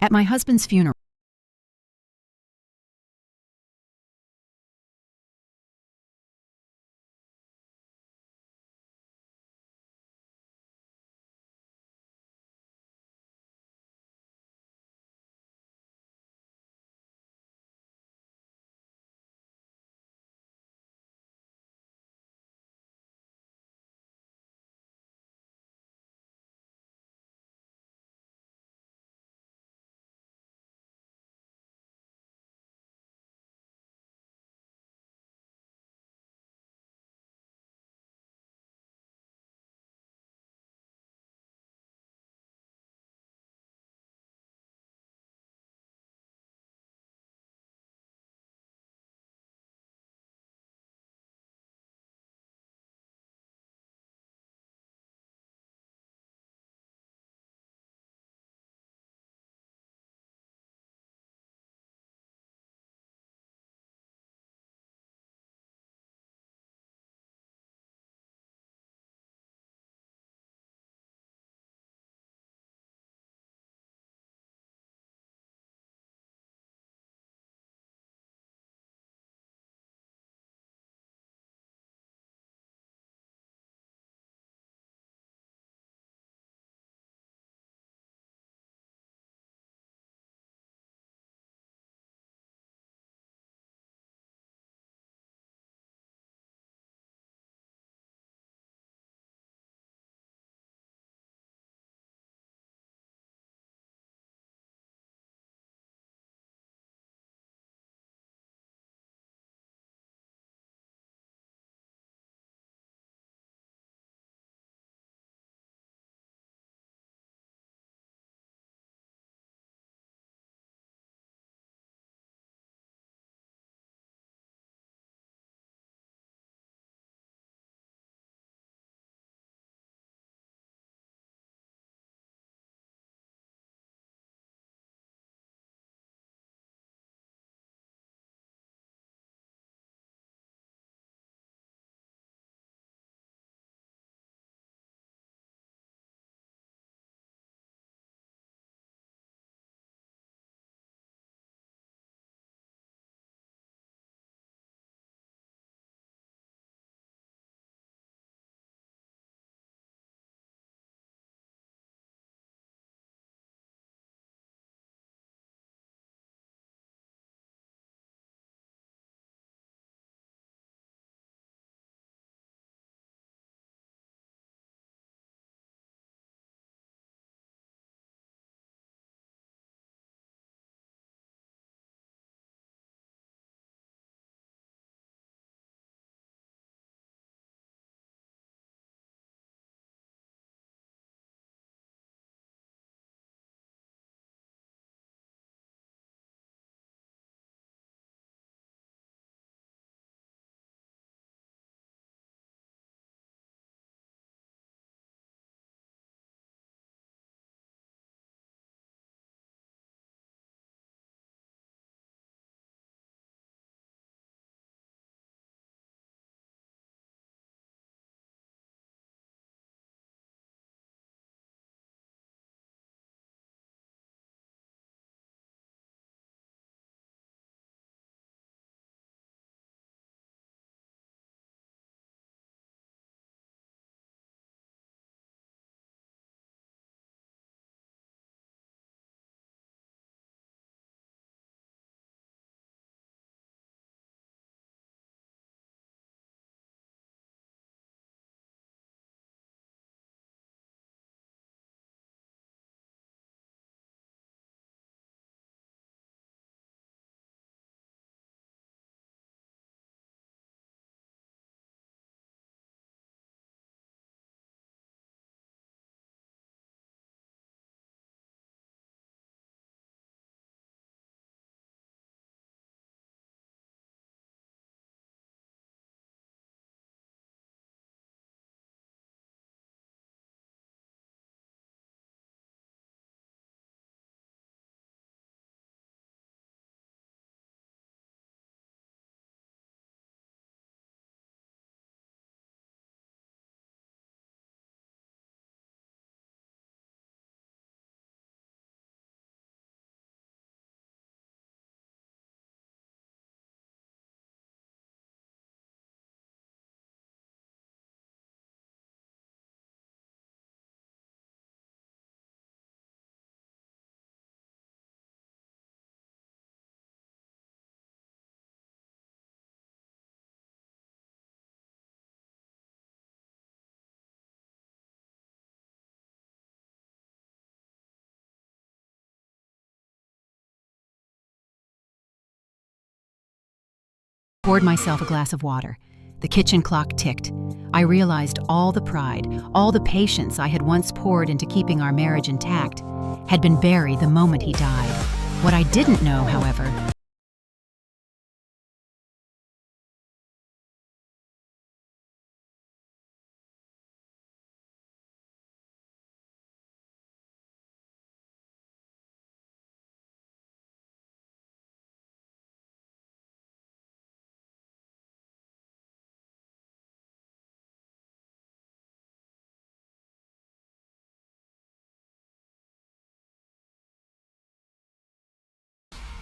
At my husband's funeral, Poured myself a glass of water. The kitchen clock ticked. I realized all the pride, all the patience I had once poured into keeping our marriage intact, had been buried the moment he died. What I didn't know, however,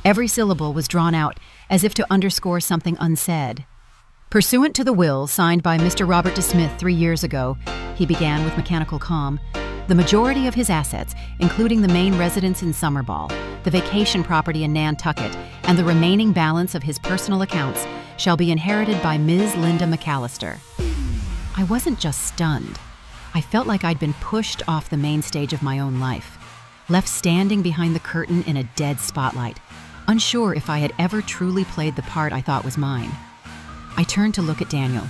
every syllable was drawn out as if to underscore something unsaid. Pursuant to the will signed by Mr. Robert De Smith 3 years ago, he began with mechanical calm, the majority of his assets, including the main residence in Summerball, the vacation property in Nantucket, and the remaining balance of his personal accounts, shall be inherited by Ms. Linda McAllister. I wasn't just stunned. I felt like I'd been pushed off the main stage of my own life, left standing behind the curtain in a dead spotlight, unsure if I had ever truly played the part I thought was mine. I turned to look at Daniel.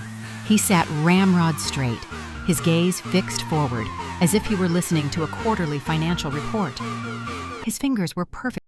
He sat ramrod straight, his gaze fixed forward, as if he were listening to a quarterly financial report. His fingers were perfect.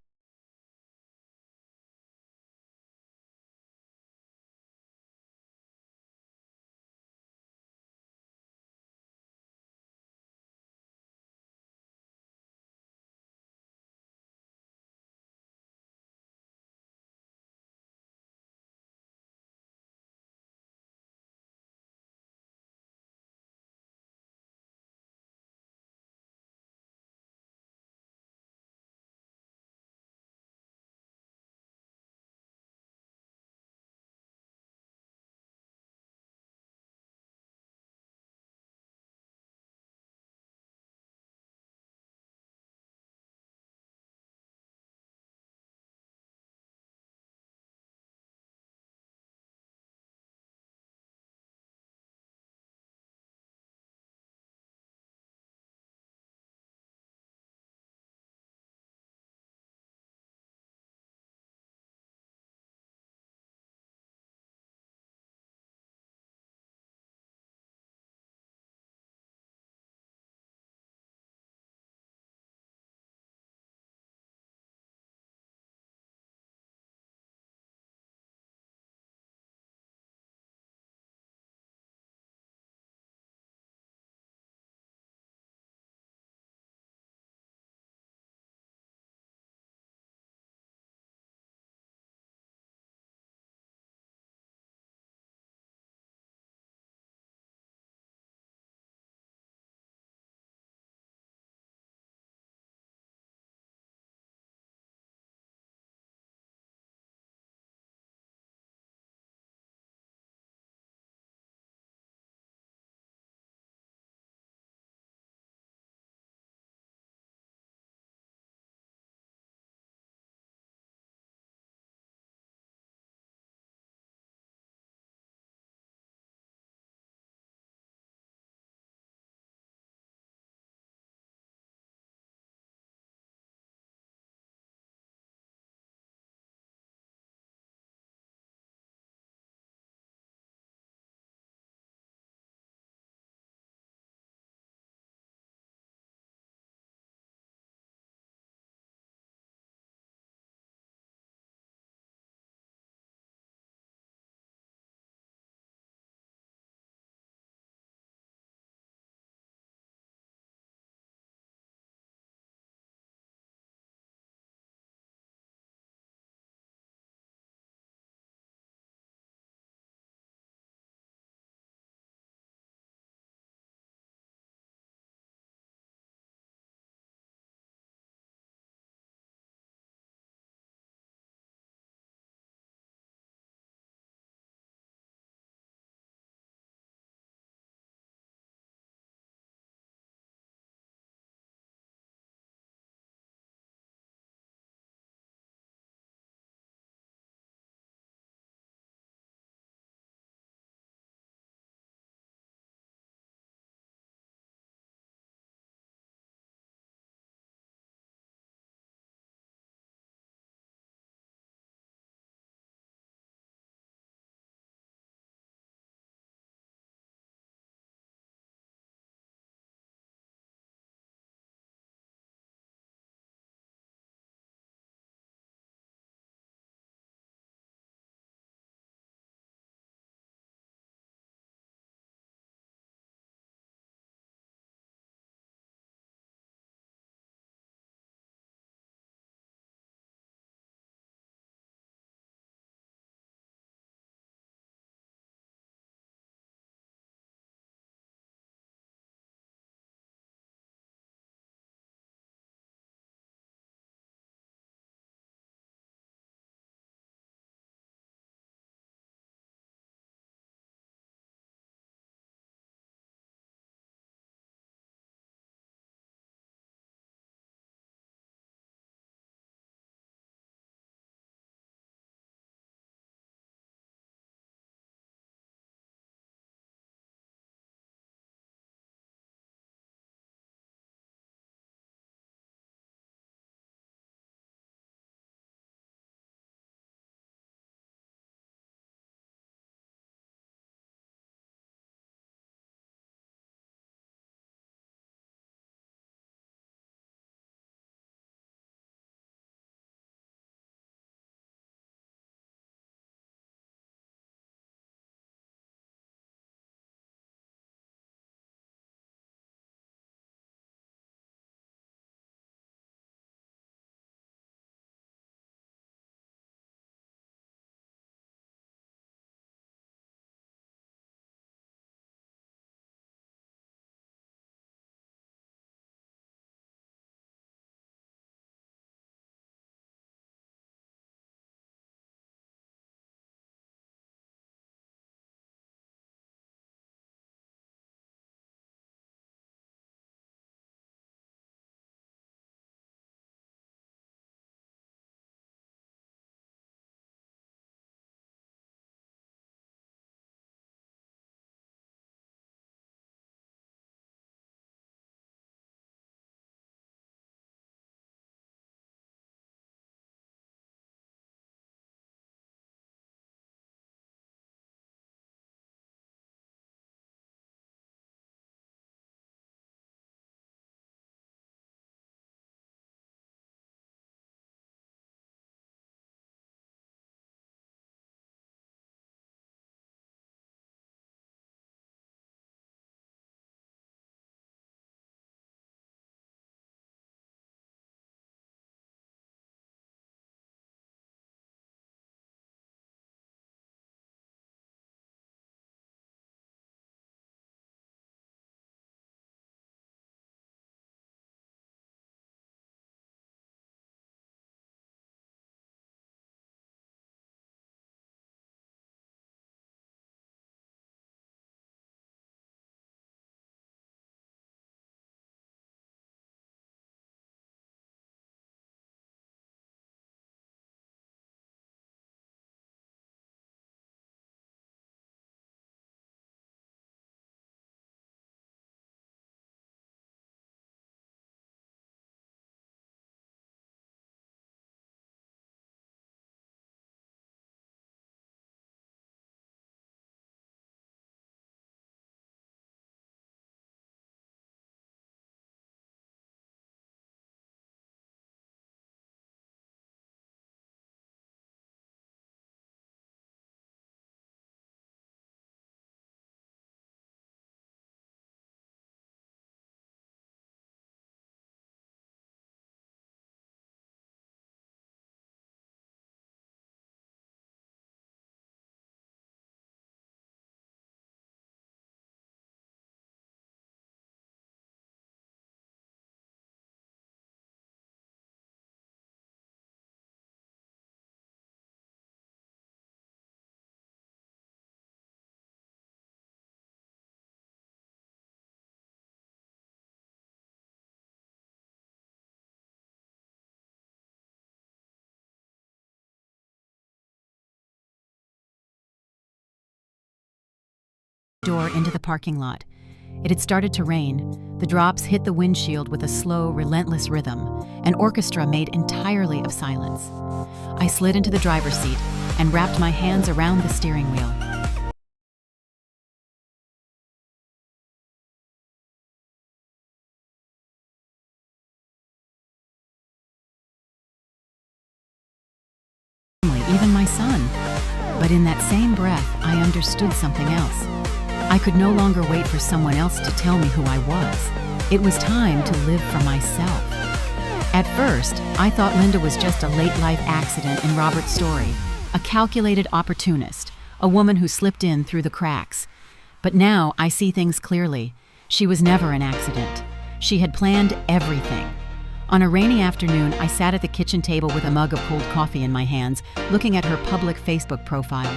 door into the parking lot. It had started to rain. The drops hit the windshield with a slow, relentless rhythm, an orchestra made entirely of silence. I slid into the driver's seat and wrapped my hands around the steering wheel. Even my son. But in that same breath, I understood something else. I could no longer wait for someone else to tell me who I was. It was time to live for myself. At first, I thought Linda was just a late-life accident in Robert's story, a calculated opportunist, a woman who slipped in through the cracks. But now I see things clearly. She was never an accident. She had planned everything. On a rainy afternoon, I sat at the kitchen table with a mug of cold coffee in my hands, looking at her public Facebook profile.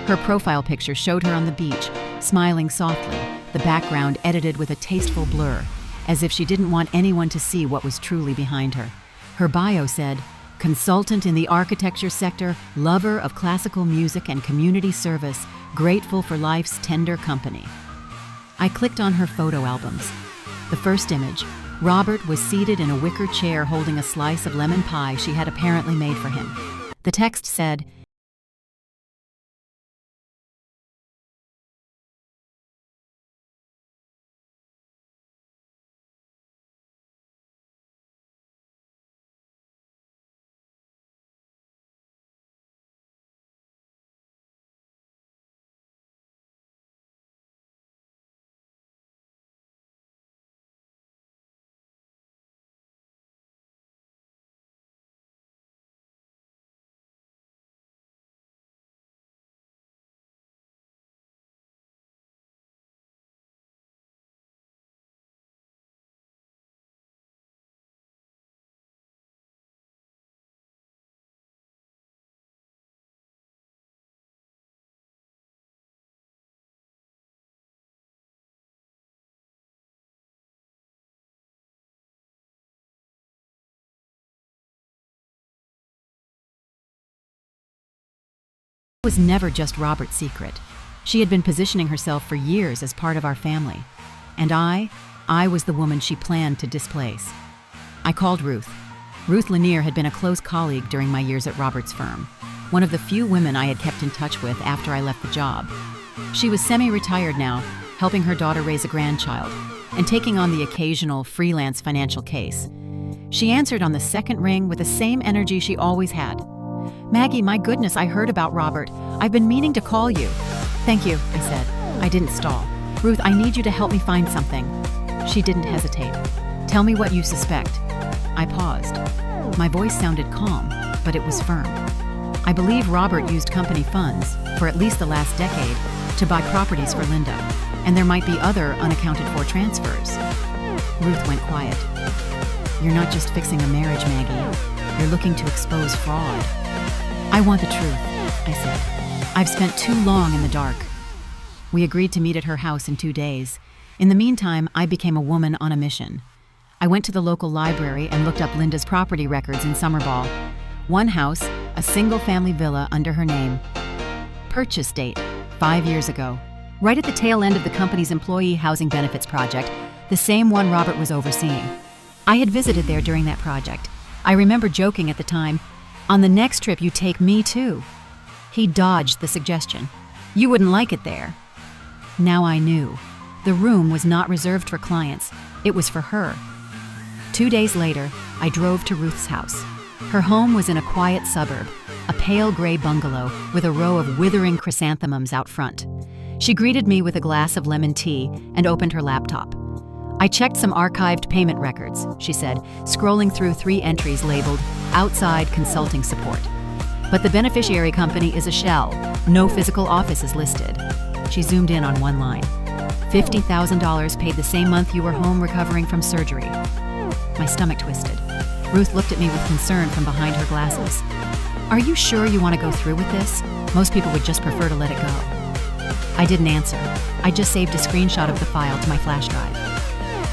Her profile picture showed her on the beach, smiling softly, the background edited with a tasteful blur, as if she didn't want anyone to see what was truly behind her. Her bio said, "Consultant in the architecture sector, lover of classical music and community service, grateful for life's tender company." I clicked on her photo albums. The first image, Robert was seated in a wicker chair holding a slice of lemon pie she had apparently made for him. The text said, was never just Robert's secret. She had been positioning herself for years as part of our family. And I was the woman she planned to displace. I called Ruth. Ruth Lanier had been a close colleague during my years at Robert's firm, one of the few women I had kept in touch with after I left the job. She was semi-retired now, helping her daughter raise a grandchild, and taking on the occasional freelance financial case. She answered on the second ring with the same energy she always had. "Maggie, my goodness, I heard about Robert. I've been meaning to call you." "Thank you," I said. I didn't stall. "Ruth, I need you to help me find something." She didn't hesitate. "Tell me what you suspect." I paused. My voice sounded calm, but it was firm. "I believe Robert used company funds, for at least the last decade, to buy properties for Linda, and there might be other unaccounted for transfers." Ruth went quiet. "You're not just fixing a marriage, Maggie. You're looking to expose fraud." "I want the truth," I said. "I've spent too long in the dark." We agreed to meet at her house in 2 days. In the meantime, I became a woman on a mission. I went to the local library and looked up Linda's property records in Summerball. One house, a single-family villa under her name. Purchase date, 5 years ago. Right at the tail end of the company's employee housing benefits project, the same one Robert was overseeing. I had visited there during that project. I remember joking at the time, "On the next trip you take me too." He dodged the suggestion. "You wouldn't like it there." Now I knew. The room was not reserved for clients. It was for her. 2 days later, I drove to Ruth's house. Her home was in a quiet suburb, a pale gray bungalow with a row of withering chrysanthemums out front. She greeted me with a glass of lemon tea and opened her laptop. "I checked some archived payment records," she said, scrolling through 3 entries labeled "Outside Consulting Support." "But the beneficiary company is a shell. No physical office is listed." She zoomed in on one line. $50,000 paid the same month you were home recovering from surgery. My stomach twisted. Ruth looked at me with concern from behind her glasses. "Are you sure you want to go through with this? Most people would just prefer to let it go." I didn't answer. I just saved a screenshot of the file to my flash drive.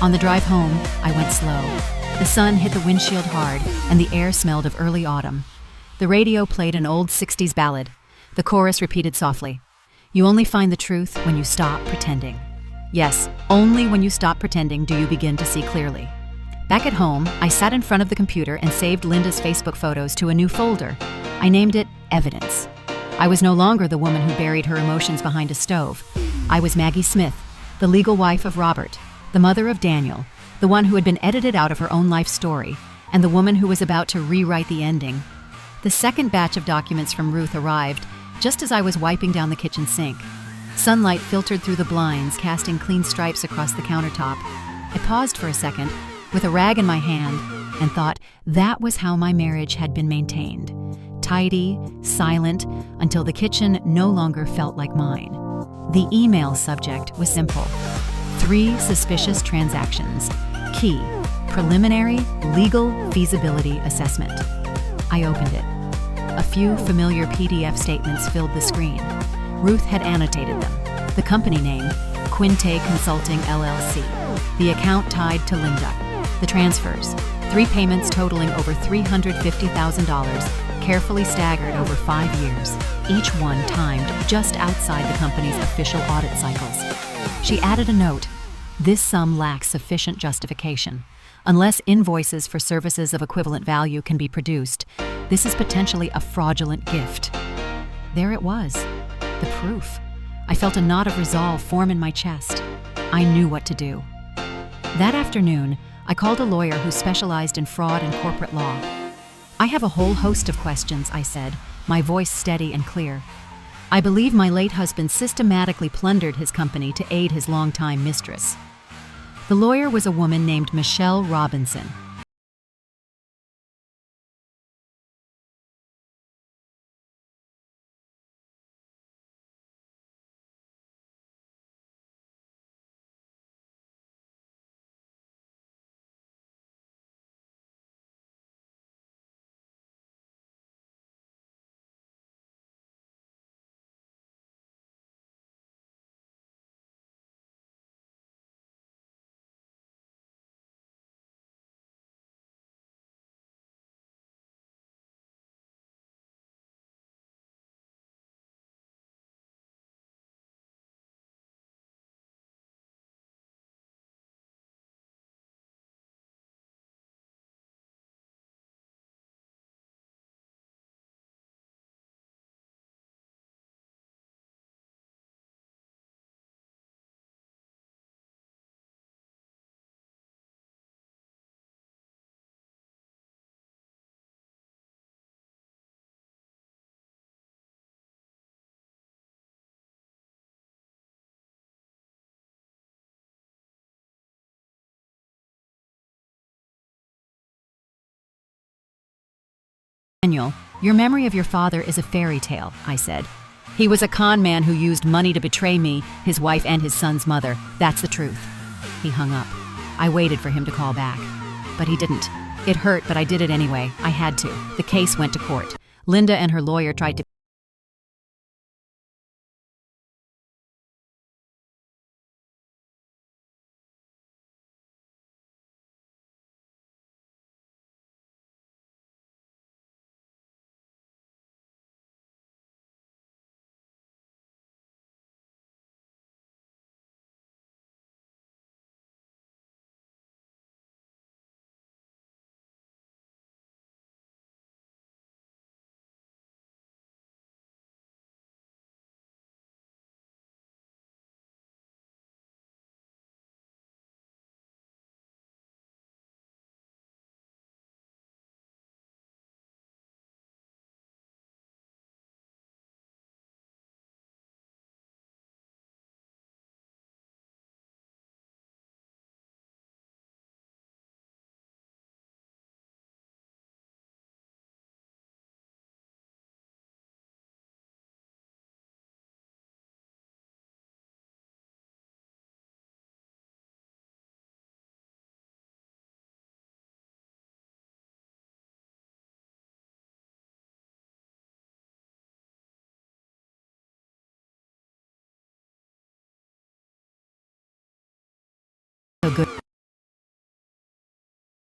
On the drive home, I went slow. The sun hit the windshield hard, and the air smelled of early autumn. The radio played an old 60s ballad. The chorus repeated softly, You only find the truth when you stop pretending. Yes, only when you stop pretending do you begin to see clearly. Back at home, I sat in front of the computer and saved Linda's Facebook photos to a new folder. I named it Evidence. I was no longer the woman who buried her emotions behind a stove. I was Maggie Smith, the legal wife of Robert, the mother of Daniel, the one who had been edited out of her own life story, and the woman who was about to rewrite the ending. The second batch of documents from Ruth arrived just as I was wiping down the kitchen sink. Sunlight filtered through the blinds, casting clean stripes across the countertop. I paused for a second, with a rag in my hand, and thought that was how my marriage had been maintained. Tidy, silent, until the kitchen no longer felt like mine. The email subject was simple. 3 suspicious transactions. Key, preliminary legal feasibility assessment. I opened it. A few familiar PDF statements filled the screen. Ruth had annotated them. The company name, Quinte Consulting LLC. The account tied to Linda. The transfers, 3 payments totaling over $350,000, carefully staggered over 5 years, each one timed just outside the company's official audit cycles. She added a note. This sum lacks sufficient justification. Unless invoices for services of equivalent value can be produced, this is potentially a fraudulent gift. There it was, the proof. I felt a knot of resolve form in my chest. I knew what to do. That afternoon, I called a lawyer who specialized in fraud and corporate law. I have a whole host of questions, I said, my voice steady and clear. I believe my late husband systematically plundered his company to aid his longtime mistress. The lawyer was a woman named Michelle Robinson. Daniel, your memory of your father is a fairy tale, I said. He was a con man who used money to betray me, his wife, and his son's mother. That's the truth. He hung up. I waited for him to call back. But he didn't. It hurt, but I did it anyway. I had to. The case went to court. Linda and her lawyer tried to so good.